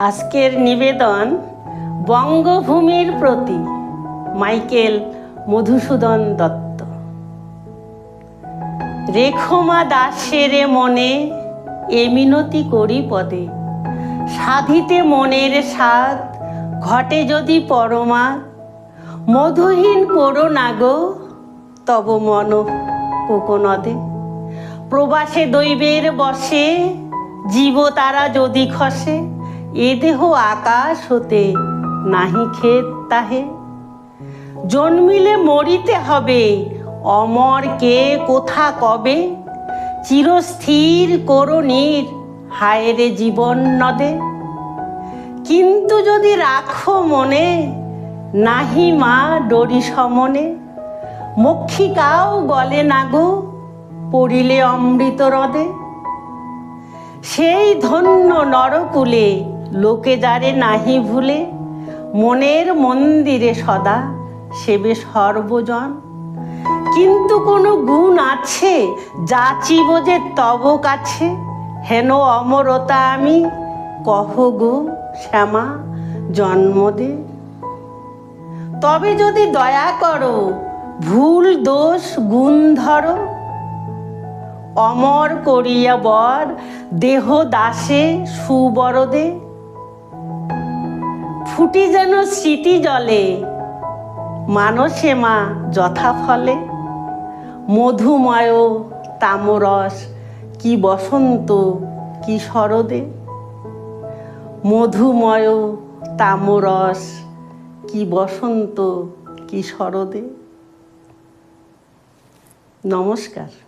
আজকের নিবেদন বঙ্গভূমির প্রতি, মাইকেল মধুসূদন দত্ত। রেখো মা দাসের মনে এ মিনতি করি পদে, সাধিতে মনের স্বাদ ঘটে যদি পরমা, মধুহীন করো না গো তব মন কোকনদে। প্রবাসে দৈবের বসে জীব তারা যদি খসে, এ দেহ আকাশ হতে নাহি খেত তাহে। জন্মিলে মরিতে হবে, অমর কে কোথা কবে, চিরস্থির করণীর হায়রে জীবন নদে। কিন্তু যদি রাখো মনে, নাহি মা ডরি সমনে, মক্ষিকাও গলে না গো পড়িলে অমৃত হ্রদে। সেই ধন্য নরকুলে লোকে যারে নাহি ভুলে, মনের মন্দিরে সদা সেবে সর্বজন। কিন্তু কোনো গুণ আছে যাচিব যে তব কাছে, হেন অমরতা আমি কহ গো শ্যামা জন্ম দে। তবে যদি দয়া করো ভুল দোষ গুণ ধরো, অমর করিয়া বর দেহ দাসে সুবরদে। ফুটি যেন স্মৃতি জলে মানসে মা যথা ফলে, মধুময় তামরস কি বসন্ত কি শরদে। মধুময় তামরস কি বসন্ত কি শরদে। নমস্কার।